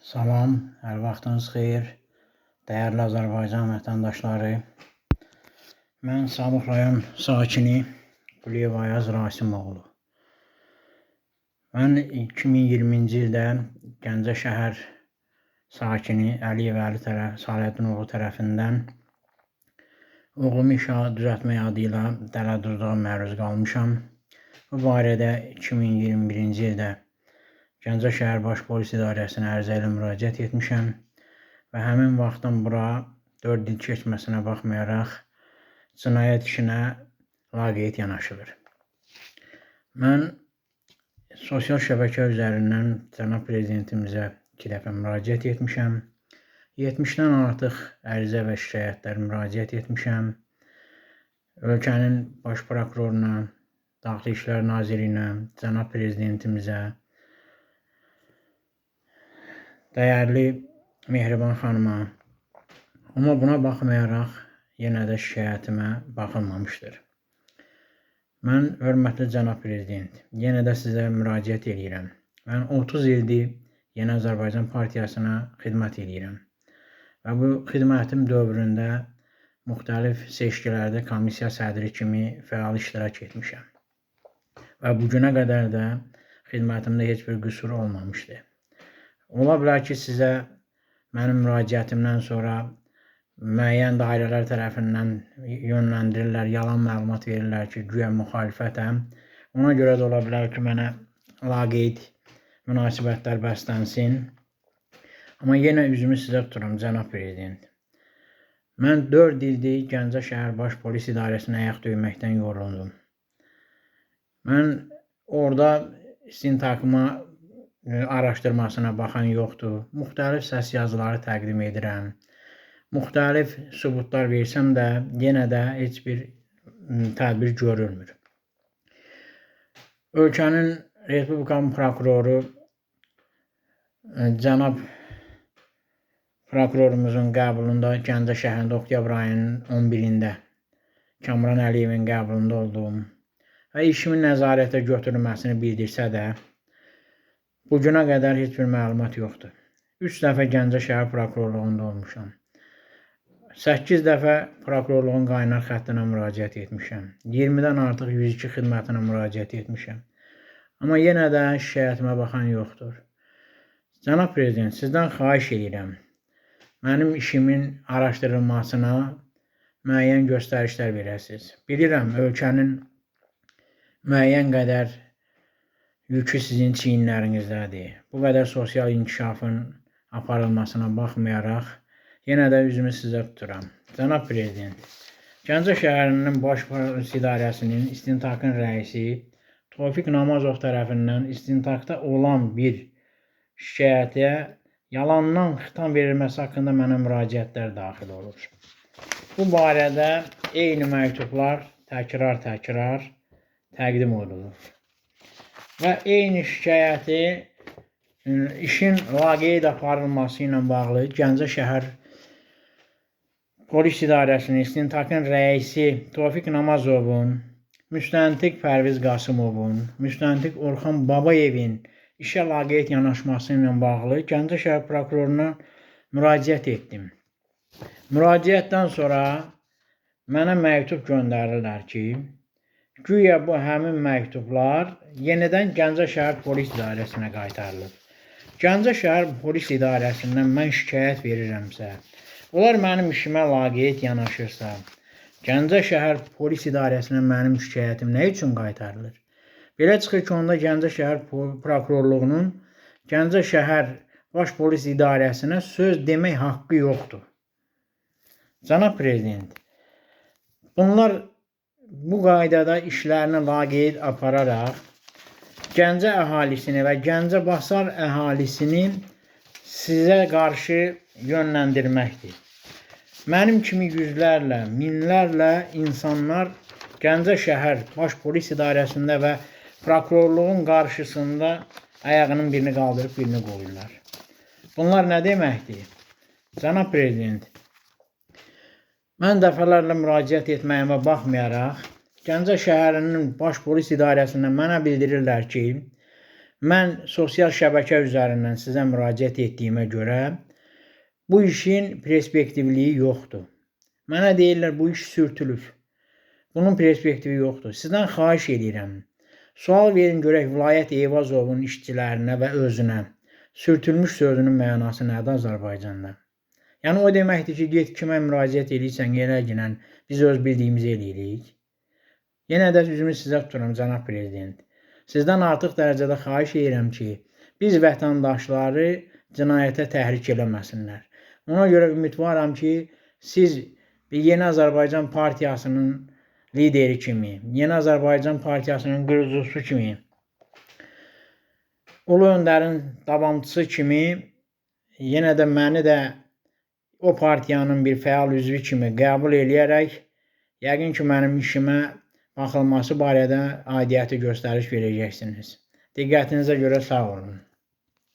Salam, hər vaxtınız xeyir, dəyərli Azərbaycan vətəndaşları. Mən Samux rayon sakini Quliyev Ayaz Rasimoğlu. Mən 2020-ci ildə Gəncə şəhər sakini Əliyev Əli Saləddinoğlu tərəfindən oğlumu inşaat düzəltmək adı ilə dələduzluğa məruz qalmışam. Bu barədə 2021-ci ildə Gəncə şəhər Baş Polis İdarəsinə ərizə ilə müraciət etmişəm və həmin vaxtdan bura 4 il keçməsinə baxmayaraq cinayət işinə laqeyd yanaşılır. Mən sosial şəbəkə üzərindən cənab prezidentimizə 2 dəfə müraciət etmişəm. 70-dən artıq ərizə və şikayətlər müraciət etmişəm. Ölkənin baş prokuroruna, Daxili İşlər Nazirinə, cənab prezidentimizə, dəyərli Mehriban xanıma, amma buna baxmayaraq yenə də şikayətimə baxılmamışdır. Mən hörmətli cənab prezident, yenə də sizə müraciət edirəm. Mən 30 ildir Yeni Azərbaycan Partiyasına xidmət edirəm və bu xidmətim dövründə müxtəlif seçkilərdə komissiya sədri kimi fəal iştirak etmişəm və bu günə qədər də xidmətimdə heç bir qüsur olmamışdı. Ola bilər ki, sizə mənim müraciətimdən sonra müəyyən dairələr tərəfindən yönləndirirlər, yalan məlumat verirlər ki, güya müxalifətəm. Ona görə də ola bilər ki, mənə laqeyd münasibətlər bəslənsin. Amma yenə üzümü sizə tuturam, cənab prezident. Mən 4 ildir Gəncə şəhər Baş Polis İdarəsinə ayaq döyməkdən yoruldum. Mən orada istintaqıma araşdırmasına baxan yoxdur. Müxtəlif səs yazıları təqdim edirəm. Müxtəlif sübutlar versəm də yenə də heç bir tədbir görülmür. Ölkənin Respublikanın prokuroru cənab prokurorumuzun qəbulunda Gəncə şəhərində oktyabr ayının 11-də Kamran Əliyevin qəbulunda olduğum və işimin nəzarətə götürülməsini bildirsə də bu günə qədər heç bir məlumat yoxdur. 3 dəfə Gəncə şəhər prokurorluğunda olmuşam. 8 dəfə prokurorluğun qaynar xəttinə müraciət etmişəm. 20-dən artıq 102 xidmətinə müraciət etmişəm. Amma yenə də şikayətimə baxan yoxdur. Cənab prezident, sizdən xahiş edirəm. Mənim işimin araşdırılmasına müəyyən göstərişlər verəsiniz. Bilirəm, ölkənin müəyyən qədər yükü sizin çiyinlərinizdədir. Bu qədər sosial inkişafın aparılmasına baxmayaraq, yenə də üzümü sizə tuturam. Cənab prezident, Gəncə şəhərinin Baş Polis İdarəsinin istintaqın rəisi Tofiq Namazov tərəfindən istintaqda olan bir şikayətə yalandan xitam verilməsi haqqında mənə müraciətlər daxil olur. Bu barədə eyni məktublar təkrar təqdim olunur. Və eyni şikayəti işin laqeyd aparılması ilə bağlı Gəncə şəhər Polis İdarəsinin istintaqın rəisi Tofiq Namazovun, müstəntiq Pərviz Qasımovun, müstəntiq Orxan Babayevin işə laqeyd yanaşması ilə bağlı Gəncə şəhər prokuroruna müraciət etdim. Müraciətdən sonra mənə məktub göndərirlər ki, güya bu həmin məktublar yenidən Gəncə şəhər Polis İdarəsinə qaytarılıb. Gəncə şəhər Polis İdarəsindən mən şikayət verirəmsə, onlar mənim işimə laqeyd yanaşırsa, Gəncə şəhər Polis İdarəsinə mənim şikayətim nə üçün qaytarılır? Belə çıxır ki, onda Gəncə şəhər prokurorluğunun Gəncə şəhər Baş Polis İdarəsinə söz demək haqqı yoxdur. Cənab prezident, bunlar bu qaydada işlərini laqeyd apararaq Gəncə əhalisini və Gəncə Basar əhalisini sizə qarşı yönləndirməkdir. Mənim kimi yüzlərlə, minlərlə insanlar Gəncə şəhər Baş Polis İdarəsində və prokurorluğun qarşısında ayağının birini qaldırıb birini qoyurlar. Bunlar nə deməkdir? Cənab prezident, mən dəfələrlə müraciət etməyimə baxmayaraq, Gəncə şəhərinin Baş Polis İdarəsindən mənə bildirirlər ki, Mən sosial şəbəkə üzərindən sizə müraciət etdiyimə görə bu işin perspektivliyi yoxdur. Mənə deyirlər bu iş sürtülüb. Bunun perspektivi yoxdur. Sizdən xahiş edirəm. Sual verin görək Vilayət Eyvazovun işçilərinə və özünə. Sürtülmüş sözünün mənası nədir Azərbaycanda? Yəni o deməkdir ki, get kimə müraciət edirsən, eləginən biz öz bildiyimizi eləyirik. Yenə də üzümü sizə tuturam, cənab prezident. Sizdən artıq dərəcədə xahiş edirəm ki, biz vətəndaşları cinayətə təhrik eləməsinlər. Ona görə ümidvaram ki, siz Yeni Azərbaycan Partiyasının lideri kimi, Yeni Azərbaycan Partiyasının qurucusu kimi, Ulu Öndərin davamçısı kimi, yenə də məni də o partiyanın bir fəal üzvü kimi qəbul eləyərək, yəqin ki, mənim işimə baxılması barədə aidiyyəti göstəriş verəcəksiniz. Diqqətinizə görə sağ olun.